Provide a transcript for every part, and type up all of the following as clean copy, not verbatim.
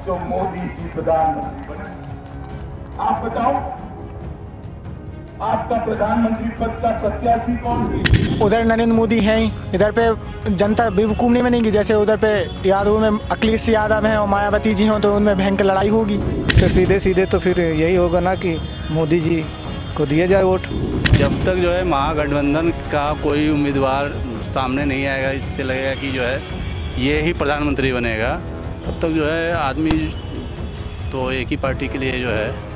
तो मोदी जी प्रधानमंत्री बने। आप बताओ, आपका प्रधानमंत्री पद का प्रत्याशी कौन? उधर नरेंद्र मोदी हैं ही, इधर पे जनता बेवकूफ़ नहीं बनेगी। जैसे उधर पे यादव में अखिलेश यादव हैं और मायावती जी हों तो उनमें भयंकर लड़ाई होगी। इससे सीधे सीधे तो फिर यही होगा ना कि मोदी जी को दिया जाए वोट। जब तक जो है महागठबंधन का कोई उम्मीदवार सामने नहीं आएगा, इससे लगेगा कि जो है ये ही प्रधानमंत्री बनेगा, तब तक जो है आदमी तो एक ही पार्टी के लिए जो है।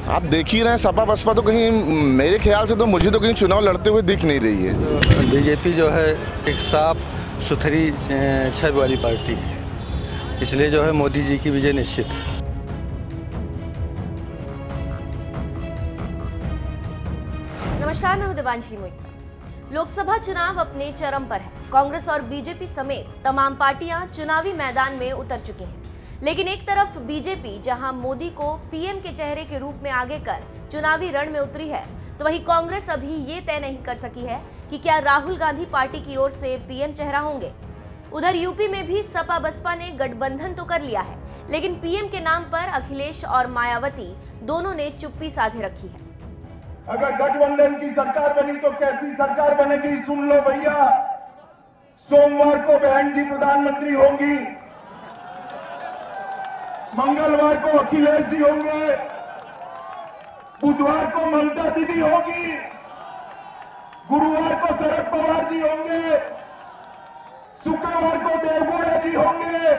आप देख ही रहे हैं, सपा बसपा तो कहीं मेरे ख्याल से तो मुझे तो कहीं चुनाव लड़ते हुए दिख नहीं रही है। तो बीजेपी जो है एक साफ सुथरी छवि वाली पार्टी है, इसलिए जो है मोदी जी की विजय निश्चित है। नमस्कार, मैं हूं देवांजलि मोहित्रा। लोकसभा चुनाव अपने चरम पर है। कांग्रेस और बीजेपी समेत तमाम पार्टियां चुनावी मैदान में उतर चुके हैं। लेकिन एक तरफ बीजेपी जहां मोदी को पीएम के चेहरे के रूप में आगे कर चुनावी रण में उतरी है, तो वहीं कांग्रेस अभी ये तय नहीं कर सकी है कि क्या राहुल गांधी पार्टी की ओर से पीएम चेहरा होंगे। उधर यूपी में भी सपा बसपा ने गठबंधन तो कर लिया है, लेकिन पीएम के नाम पर अखिलेश और मायावती दोनों ने चुप्पी साधे रखी है। अगर गठबंधन की सरकार बनी तो कैसी सरकार बनेगी, सुन लो भैया। सोमवार को बहन जी प्रधानमंत्री होंगी, मंगलवार को अखिलेश जी होंगे, बुधवार को ममता दीदी होगी, गुरुवार को शरद पवार जी होंगे, शुक्रवार को देवगौड़ा जी होंगे,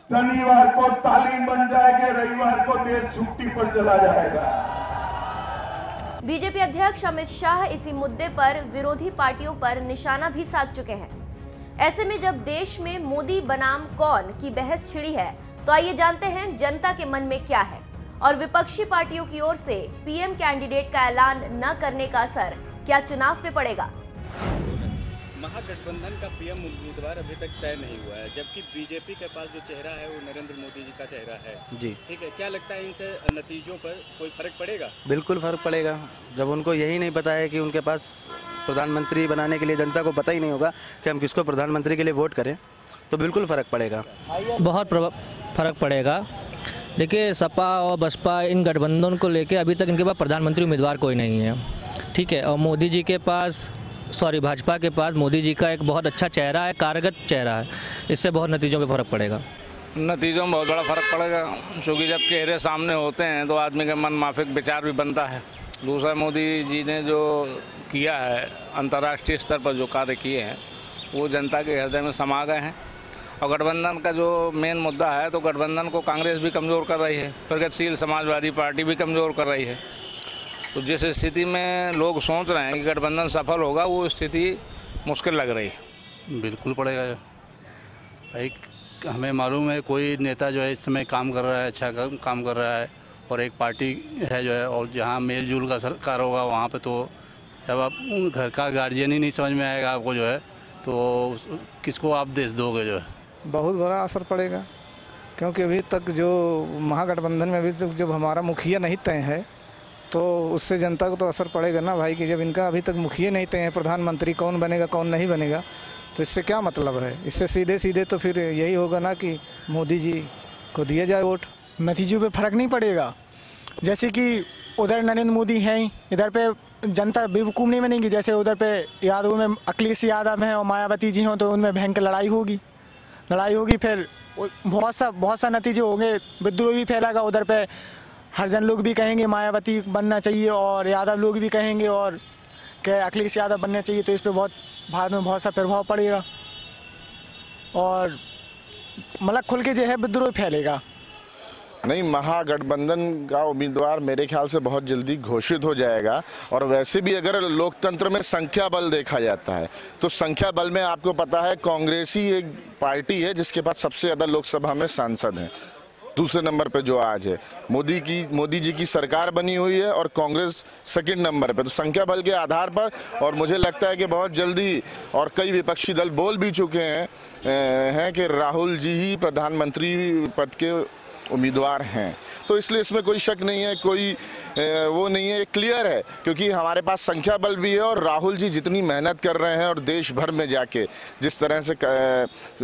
शनिवार को स्टालिन बन जाएंगे, रविवार को देश छुट्टी पर चला जाएगा। बीजेपी अध्यक्ष अमित शाह इसी मुद्दे पर विरोधी पार्टियों पर निशाना भी साध चुके हैं। ऐसे में जब देश में मोदी बनाम कौन की बहस छिड़ी है, तो आइए जानते हैं जनता के मन में क्या है और विपक्षी पार्टियों की ओर से पीएम कैंडिडेट का ऐलान न करने का असर क्या चुनाव पे पड़ेगा। महागठबंधन का पीएम उम्मीदवार अभी तक तय नहीं हुआ है, जबकि बीजेपी के पास जो चेहरा है वो नरेंद्र मोदी जी का चेहरा है। जी ठीक है, क्या लगता है इनसे नतीजों पर कोई फर्क पड़ेगा? बिल्कुल फर्क पड़ेगा। जब उनको यही नहीं पता है कि उनके पास प्रधानमंत्री बनाने के लिए जनता को पता ही नहीं होगा कि हम किसको प्रधानमंत्री के लिए वोट करें, तो बिल्कुल फ़र्क पड़ेगा। बहुत फ़र्क पड़ेगा। देखिए, सपा और बसपा इन गठबंधन को लेके अभी तक इनके पास प्रधानमंत्री उम्मीदवार कोई नहीं है, ठीक है। और मोदी जी के पास भाजपा के पास मोदी जी का एक बहुत अच्छा चेहरा है, कारगर चेहरा है। इससे बहुत नतीजों पे फ़र्क पड़ेगा। नतीजों में बहुत बड़ा फ़र्क पड़ेगा, क्योंकि जब चेहरे सामने होते हैं तो आदमी का मन माफिक विचार भी बनता है। दूसरा, मोदी जी ने जो किया है, अंतर्राष्ट्रीय स्तर पर जो कार्य किए हैं, वो जनता के हृदय में समा गए हैं। और गठबंधन का जो मेन मुद्दा है, तो गठबंधन को कांग्रेस भी कमज़ोर कर रही है, प्रगतिशील समाजवादी पार्टी भी कमज़ोर कर रही है। तो जिस स्थिति में लोग सोच रहे हैं कि गठबंधन सफल होगा, वो स्थिति मुश्किल लग रही है। बिल्कुल पड़ेगा। एक हमें मालूम है कोई नेता जो है इस समय काम कर रहा है, अच्छा काम कर रहा है, और एक पार्टी है जो है, और जहाँ मेल जुल का सरकार होगा वहाँ पे तो जब आप घर का गार्जियन ही नहीं समझ में आएगा आपको जो है, तो किसको आप देश दोगे जो है। बहुत बड़ा असर पड़ेगा, क्योंकि अभी तक जो महागठबंधन में अभी तक जब हमारा मुखिया नहीं तय है, तो उससे जनता को तो असर पड़ेगा ना भाई, कि जब इनका अभी तक मुखिया नहीं तय है, प्रधानमंत्री कौन बनेगा कौन नहीं बनेगा, तो इससे क्या मतलब है। इससे सीधे सीधे तो फिर यही होगा ना कि मोदी जी को दिया जाए वोट। नतीजों पे फ़र्क नहीं पड़ेगा। जैसे कि उधर नरेंद्र मोदी हैं ही, इधर पे जनता बेवकूफ़ नहीं बनेगी। जैसे उधर पे यादव में अखिलेश यादव हैं और मायावती जी हों तो उनमें भयंकर लड़ाई होगी, फिर बहुत सा नतीजे होंगे। विद्रोह भी फैलेगा। उधर पे हरिजन लोग भी कहेंगे मायावती बनना चाहिए, और यादव लोग भी कहेंगे और क्या अखिलेश यादव बनना चाहिए। तो इस पर भारत में बहुत सा प्रभाव पड़ेगा, और मतलब खुल के जो है विद्रोह फैलेगा। नहीं, महागठबंधन का उम्मीदवार मेरे ख्याल से बहुत जल्दी घोषित हो जाएगा। और वैसे भी अगर लोकतंत्र में संख्या बल देखा जाता है, तो संख्या बल में आपको पता है कांग्रेस ही एक पार्टी है जिसके पास सबसे ज़्यादा लोकसभा में सांसद हैं। दूसरे नंबर पे जो आज है मोदी जी की सरकार बनी हुई है, और कांग्रेस सेकंड नंबर पे। तो संख्या बल के आधार पर, और मुझे लगता है कि बहुत जल्दी, और कई विपक्षी दल बोल भी चुके हैं कि राहुल जी ही प्रधानमंत्री पद के उम्मीदवार हैं। तो तो इसलिए इसमें कोई शक नहीं है, कोई वो नहीं है, क्लियर है, क्योंकि हमारे पास संख्या बल भी है और राहुल जी जितनी मेहनत कर रहे हैं और देश भर में जाके जिस तरह से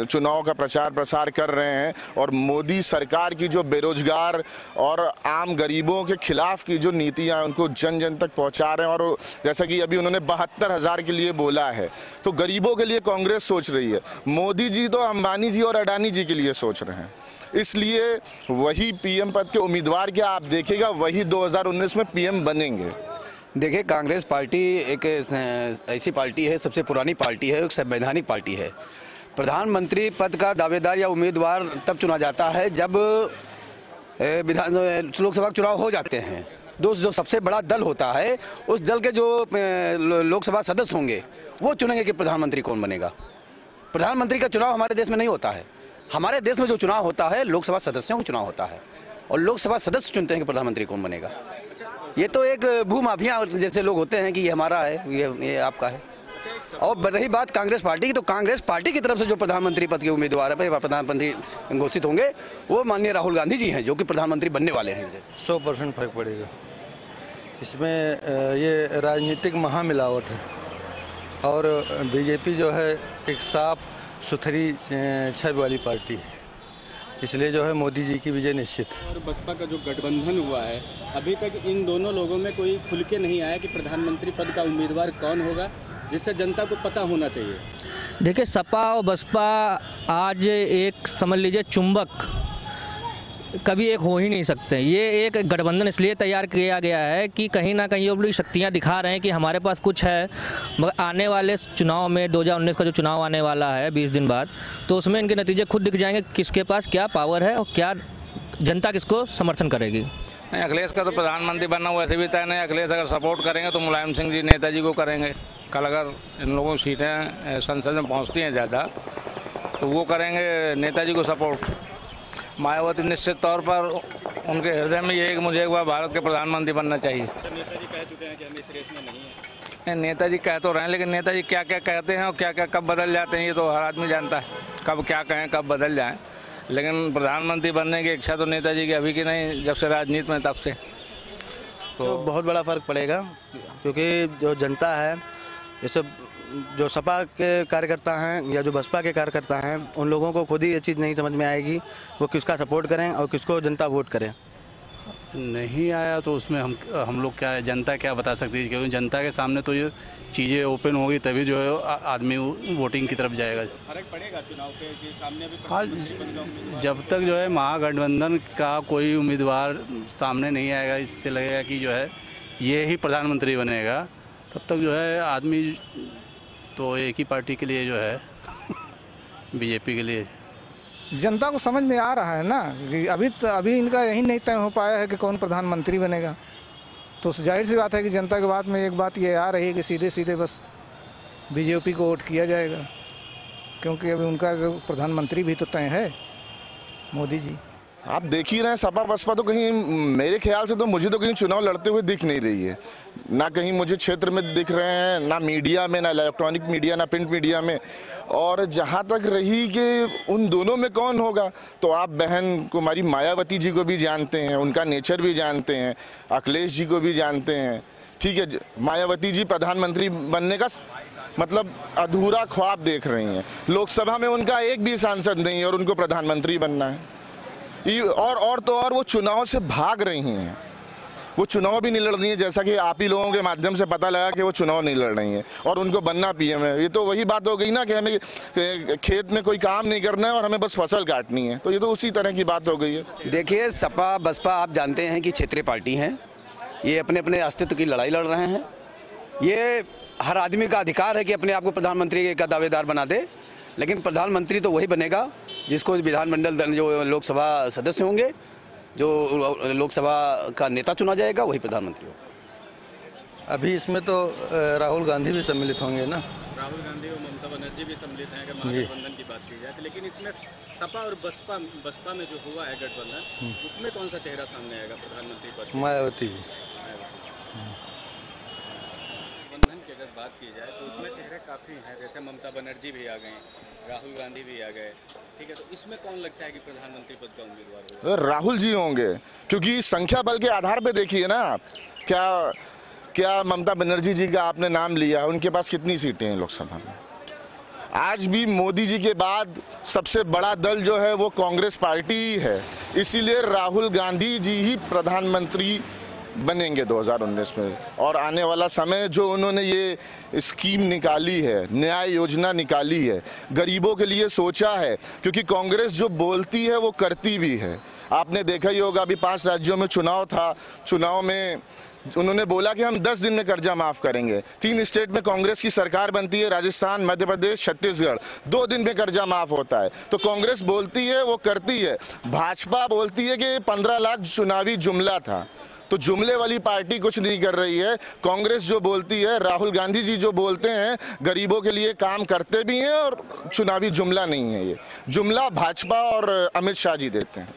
चुनाव का प्रचार प्रसार कर रहे हैं और मोदी सरकार की जो बेरोजगार और आम गरीबों के खिलाफ की जो नीतियां उनको जन जन तक पहुंचा रहे हैं, और जैसा कि अभी उन्होंने 72,000 के लिए बोला है, तो गरीबों के लिए कांग्रेस सोच रही है। मोदी जी तो अंबानी जी और अडानी जी के लिए सोच रहे हैं, इसलिए वही पीएम पद के उम्मीदवार क्या आप देखिएगा वही 2019 में पीएम बनेंगे। देखिए, कांग्रेस पार्टी एक ऐसी पार्टी है, सबसे पुरानी पार्टी है, एक संवैधानिक पार्टी है। प्रधानमंत्री पद का दावेदार या उम्मीदवार तब चुना जाता है जब लोकसभा चुनाव हो जाते हैं। जो सबसे बड़ा दल होता है उस दल के जो लोकसभा सदस्य होंगे वो चुनेंगे कि प्रधानमंत्री कौन बनेगा। प्रधानमंत्री का चुनाव हमारे देश में नहीं होता है। हमारे देश में जो चुनाव होता है लोकसभा सदस्यों का चुनाव होता है और लोकसभा सदस्य चुनते हैं कि प्रधानमंत्री कौन बनेगा। ये तो एक भूमाफिया जैसे लोग होते हैं कि ये हमारा है, ये आपका है। और रही बात कांग्रेस पार्टी की, तो कांग्रेस पार्टी की तरफ से जो प्रधानमंत्री पद के उम्मीदवार है, प्रधानमंत्री घोषित होंगे, वो माननीय राहुल गांधी जी हैं जो कि प्रधानमंत्री बनने वाले हैं। 100% फर्क पड़ेगा इसमें। ये राजनीतिक महामिलावट है और बीजेपी जो है एक साफ सुथरी छवि वाली पार्टी है, इसलिए जो है मोदी जी की विजय निश्चित है। और बसपा का जो गठबंधन हुआ है, अभी तक इन दोनों लोगों में कोई खुल के नहीं आया कि प्रधानमंत्री पद का उम्मीदवार कौन होगा, जिससे जनता को पता होना चाहिए। देखिए, सपा और बसपा आज एक समझ लीजिए चुंबक कभी एक हो ही नहीं सकते। ये एक गठबंधन इसलिए तैयार किया गया है कि कहीं ना कहीं वो शक्तियाँ दिखा रहे हैं कि हमारे पास कुछ है, मगर आने वाले चुनाव में 2019 का जो चुनाव आने वाला है 20 दिन बाद, तो उसमें इनके नतीजे खुद दिख जाएंगे किसके पास क्या पावर है और क्या जनता किसको समर्थन करेगी। नहीं, अखिलेश का तो प्रधानमंत्री बनना वैसे भी तय नहीं। अखिलेश अगर सपोर्ट करेंगे तो मुलायम सिंह जी नेताजी को करेंगे। कल अगर इन लोगों की सीटें संसद में पहुँचती हैं ज़्यादा तो वो करेंगे नेताजी को सपोर्ट। मायावती निश्चित तौर पर उनके हृदय में ये कि मुझे एक बार भारत के प्रधानमंत्री बनना चाहिए। तो नेताजी कह चुके हैं कि हम इस रेस में नहीं हैं। नेताजी कह तो रहे हैं, लेकिन नेताजी क्या क्या कहते हैं और क्या क्या कब बदल जाते हैं ये तो हर आदमी जानता है, कब क्या कहें कब बदल जाएं। लेकिन प्रधानमंत्री बनने की इच्छा तो नेताजी की अभी की नहीं, जब से राजनीति में तब से। तो बहुत बड़ा फ़र्क पड़ेगा, क्योंकि जो जनता है, जैसे जो सपा के कार्यकर्ता हैं या जो बसपा के कार्यकर्ता हैं, उन लोगों को खुद ही ये चीज़ नहीं समझ में आएगी वो किसका सपोर्ट करें और किसको जनता वोट करें। नहीं आया तो उसमें हम लोग क्या, जनता क्या बता सकती है, क्योंकि जनता के सामने तो ये चीज़ें ओपन होगी तभी जो है आदमी वोटिंग की तरफ जाएगा। फर्क पड़ेगा चुनाव के कि सामने भी। हाँ, जब तक जो है महागठबंधन का कोई उम्मीदवार सामने नहीं आएगा, इससे लगेगा कि जो है ये ही प्रधानमंत्री बनेगा, तब तक जो है आदमी तो एक ही पार्टी के लिए जो है बीजेपी के लिए। जनता को समझ में आ रहा है ना कि अभी इनका यही नहीं तय हो पाया है कि कौन प्रधानमंत्री बनेगा, तो जाहिर सी बात है कि जनता के बात में एक बात ये आ रही है कि सीधे सीधे बस बीजेपी को वोट किया जाएगा, क्योंकि अभी उनका जो प्रधानमंत्री भी तो तय है, मोदी जी। आप देख ही रहे हैं सपा बसपा तो कहीं मेरे ख्याल से तो मुझे तो कहीं चुनाव लड़ते हुए दिख नहीं रही है, ना कहीं मुझे क्षेत्र में दिख रहे हैं, ना मीडिया में, ना इलेक्ट्रॉनिक मीडिया, ना प्रिंट मीडिया में। और जहां तक रही कि उन दोनों में कौन होगा, तो आप बहन कुमारी मायावती जी को भी जानते हैं, उनका नेचर भी जानते हैं, अखिलेश जी को भी जानते हैं। ठीक है, मायावती जी प्रधानमंत्री बनने का मतलब अधूरा ख्वाब देख रही हैं। लोकसभा में उनका एक भी सांसद नहीं है और उनको प्रधानमंत्री बनना है। और तो और वो चुनाव से भाग रही हैं, वो चुनाव भी नहीं लड़ रही हैं, जैसा कि आप ही लोगों के माध्यम से पता लगा कि वो चुनाव नहीं लड़ रही हैं और उनको बनना पीएम है। ये तो वही बात हो गई ना कि हमें खेत में कोई काम नहीं करना है और हमें बस फसल काटनी है, तो ये तो उसी तरह की बात हो गई है। देखिए, सपा बसपा आप जानते हैं कि क्षेत्रीय पार्टी हैं, ये अपने अपने अस्तित्व की लड़ाई लड़ रहे हैं। ये हर आदमी का अधिकार है कि अपने आप को प्रधानमंत्री का दावेदार बना दे, लेकिन प्रधानमंत्री तो वही बनेगा जिसको विधानमंडल जो लोकसभा सदस्य होंगे, जो लोकसभा का नेता चुना जाएगा वही प्रधानमंत्री होगा। अभी इसमें तो राहुल गांधी भी सम्मिलित होंगे ना। राहुल गांधी और ममता बनर्जी भी सम्मिलित हैं अगर महागठबंधन की बात की जाए तो। लेकिन इसमें सपा और बसपा में जो हुआ है गठबंधन, उसमें कौन सा चेहरा सामने आएगा प्रधानमंत्री पद? मायावती। गठबंधन की अगर बात की जाए तो उसमें चेहरे काफ़ी हैं, जैसे ममता बनर्जी भी आ गई, राहुल गांधी भी आ गए, ठीक है, तो इसमें कौन लगता है कि प्रधानमंत्री पद का उम्मीदवार होगा? राहुल जी होंगे, क्योंकि संख्या बल के आधार पे देखिए ना आप, क्या ममता बनर्जी जी का आपने नाम लिया, उनके पास कितनी सीटें हैं लोकसभा में? आज भी मोदी जी के बाद सबसे बड़ा दल जो है वो कांग्रेस पार्टी ही है, इसीलिए राहुल गांधी जी ही प्रधानमंत्री बनेंगे 2019 में। और आने वाला समय जो उन्होंने ये स्कीम निकाली है, न्याय योजना निकाली है, गरीबों के लिए सोचा है, क्योंकि कांग्रेस जो बोलती है वो करती भी है। आपने देखा ही होगा, अभी 5 राज्यों में चुनाव था, चुनाव में उन्होंने बोला कि हम 10 दिन में कर्जा माफ करेंगे। 3 स्टेट में कांग्रेस की सरकार बनती है, राजस्थान, मध्य प्रदेश, छत्तीसगढ़, 2 दिन में कर्जा माफ होता है। तो कांग्रेस बोलती है वो करती है। भाजपा बोलती है कि 15 लाख चुनावी जुमला था, तो जुमले वाली पार्टी कुछ नहीं कर रही है। कांग्रेस जो बोलती है, राहुल गांधी जी जो बोलते हैं, गरीबों के लिए काम करते भी हैं और चुनावी जुमला नहीं है। ये जुमला भाजपा और अमित शाह जी देते हैं।